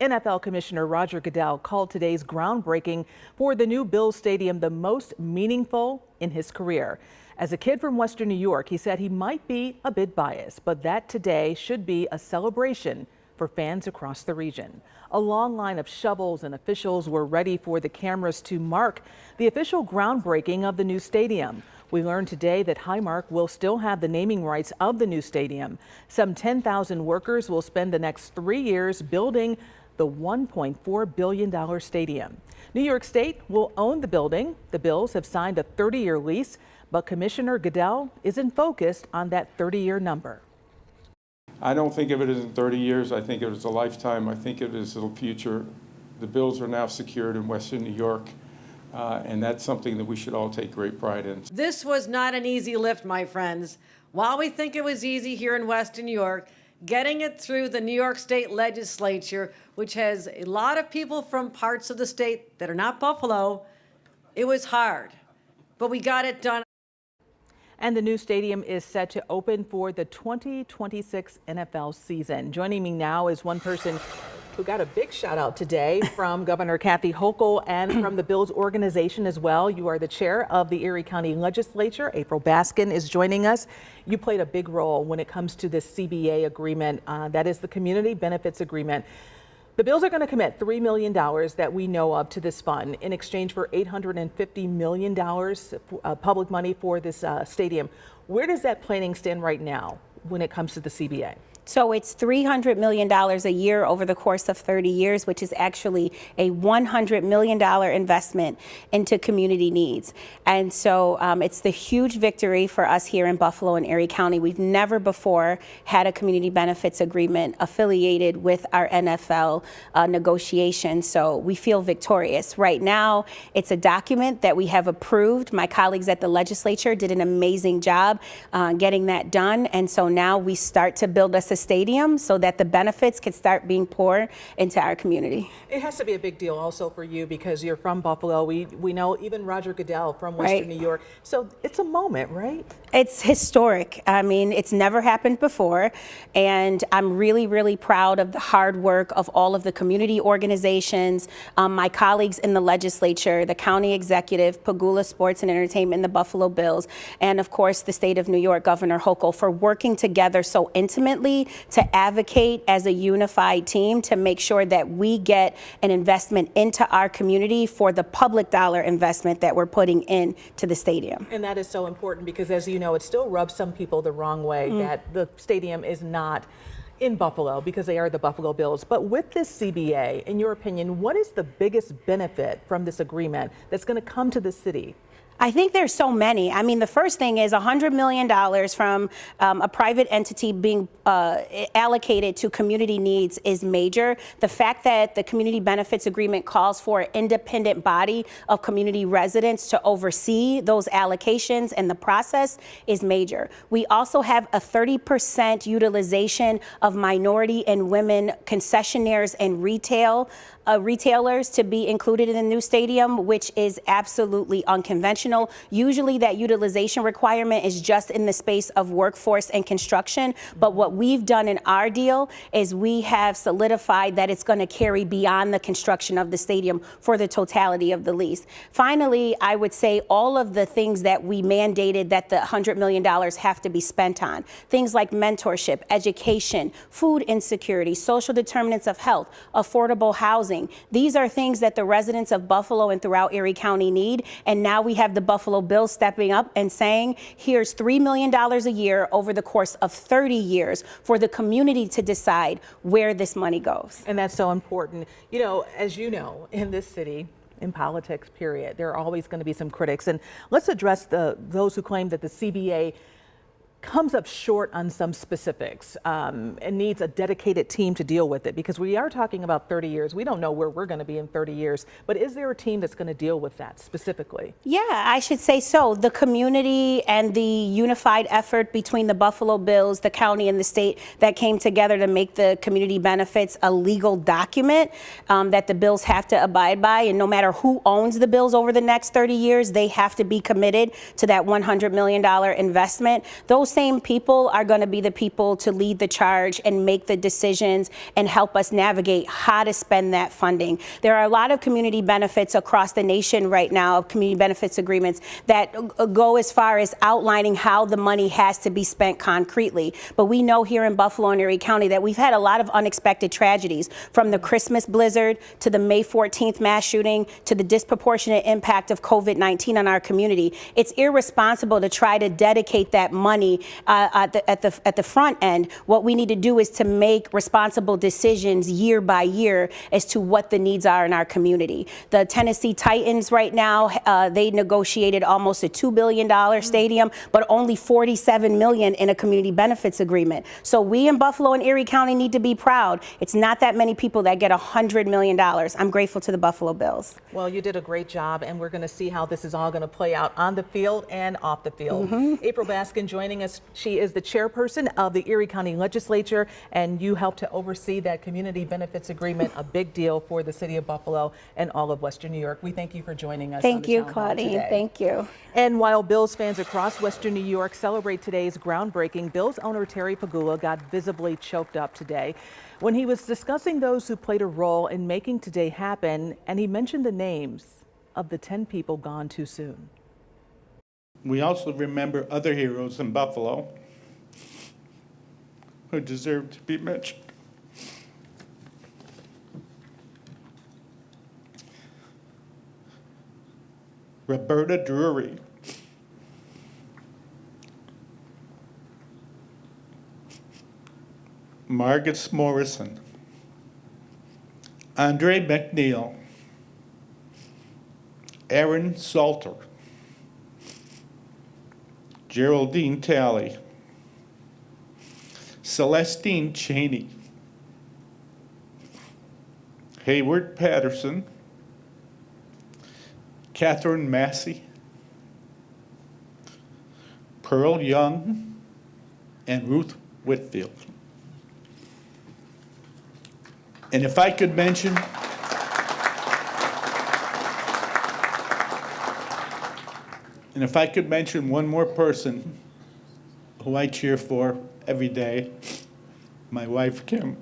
NFL Commissioner Roger Goodell called today's groundbreaking for the new Bills Stadium the most meaningful in his career. As a kid from Western New York, he said he might be a bit biased, but that today should be a celebration for fans across the region. A long line of shovels and officials were ready for the cameras to mark the official groundbreaking of the new stadium. We learned today that Highmark will still have the naming rights of the new stadium. Some 10,000 workers will spend the next 3 years building the $1.4 billion stadium. New York State will own the building. The Bills have signed a 30-year lease, but Commissioner Goodell isn't focused on that 30-year number. I don't think of it as in 30 years. I think of it as a lifetime. I think of it as the future. The Bills are now secured in Western New York, and that's something that we should all take great pride in. This was not an easy lift, my friends. While we think it was easy here in Western New York, getting it through the New York State Legislature, which has a lot of people from parts of the state that are not Buffalo, it was hard, but we got it done. And the new stadium is set to open for the 2026 NFL season. Joining me now is one person who got a big shout out today from Governor Kathy Hochul and from the Bills organization as well. You are the chair of the Erie County Legislature. April Baskin is joining us. You played a big role when it comes to this CBA agreement. That is the Community Benefits Agreement. The Bills are going to commit $3 million that we know of to this fund in exchange for $850 million public money for this stadium. Where does that planning stand right now when it comes to the CBA? So it's $300 million a year over the course of 30 years, which is actually a $100 million investment into community needs. And so it's the huge victory for us here in Buffalo and Erie County. We've never before had a community benefits agreement affiliated with our NFL negotiations. So we feel victorious. Right now, it's a document that we have approved. My colleagues at the legislature did an amazing job getting that done. And so now we start to build us a stadium so that the benefits can start being poured into our community. It has to be a big deal also for you because you're from Buffalo. We know even Roger Goodell from Western New York. So it's a moment, right? It's historic. I mean, it's never happened before. And I'm really, really proud of the hard work of all of the community organizations, my colleagues in the legislature, the county executive, Pagula Sports and Entertainment, the Buffalo Bills, and of course, the state of New York, Governor Hochul, for working together so intimately to advocate as a unified team to make sure that we get an investment into our community for the public dollar investment that we're putting into the stadium. And that is so important because, as you know, it still rubs some people the wrong way that the stadium is not in Buffalo because they are the Buffalo Bills. But with this CBA, in your opinion, what is the biggest benefit from this agreement that's going to come to the city? I think there's so many. I mean, the first thing is $100 million from a private entity being allocated to community needs is major. The fact that the community benefits agreement calls for an independent body of community residents to oversee those allocations and the process is major. We also have a 30% utilization of minority and women concessionaires and retailers to be included in the new stadium, which is absolutely unconventional. Usually that utilization requirement is just in the space of workforce and construction. But what we've done in our deal is we have solidified that it's going to carry beyond the construction of the stadium for the totality of the lease. Finally, I would say all of the things that we mandated that the $100 million have to be spent on, things like mentorship, education, food insecurity, social determinants of health, affordable housing. These are things that the residents of Buffalo and throughout Erie County need. And now we have the Buffalo Bills stepping up and saying, here's $3 million a year over the course of 30 years for the community to decide where this money goes. And that's so important. You know, as you know, in this city, in politics, period, there are always going to be some critics. And let's address those who claim that the CBA comes up short on some specifics and needs a dedicated team to deal with it, because we are talking about 30 years. We don't know where we're going to be in 30 years, but is there a team that's going to deal with that specifically? Yeah, I should say so. The community and the unified effort between the Buffalo Bills, the county and the state that came together to make the community benefits a legal document that the Bills have to abide by. And no matter who owns the Bills over the next 30 years, they have to be committed to that $100 million investment. Those those same people are going to be the people to lead the charge and make the decisions and help us navigate how to spend that funding. There are a lot of community benefits across the nation right now, community benefits agreements that go as far as outlining how the money has to be spent concretely. But we know here in Buffalo and Erie County that we've had a lot of unexpected tragedies, from the Christmas blizzard to the May 14th mass shooting to the disproportionate impact of COVID-19 on our community. It's irresponsible to try to dedicate that money at the front end. What we need to do is to make responsible decisions year by year as to what the needs are in our community. The Tennessee Titans right now, they negotiated almost a $2 billion stadium, but only $47 million in a community benefits agreement. So we in Buffalo and Erie County need to be proud. It's not that many people that get $100 million. I'm grateful to the Buffalo Bills. Well, you did a great job, and we're going to see how this is all going to play out on the field and off the field. April Baskin joining us. She is the chairperson of the Erie County Legislature, and you helped to oversee that community benefits agreement, a big deal for the city of Buffalo and all of Western New York. We thank you for joining us. Thank you, Claudine. Thank you. And while Bills fans across Western New York celebrate today's groundbreaking, Bills owner Terry Pegula got visibly choked up today when he was discussing those who played a role in making today happen, and he mentioned the names of the 10 people gone too soon. We also remember other heroes in Buffalo who deserve to be mentioned. Roberta Drury, Margaret Morrison, Andre McNeil, Aaron Salter, Geraldine Talley, Celestine Cheney, Hayward Patterson, Catherine Massey, Pearl Young, and Ruth Whitfield. And if I could mention, one more person who I cheer for every day, my wife, Kim.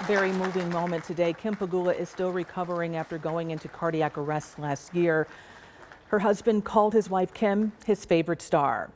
Very moving moment today. Kim Pegula is still recovering after going into cardiac arrest last year. Her husband called his wife Kim his favorite star.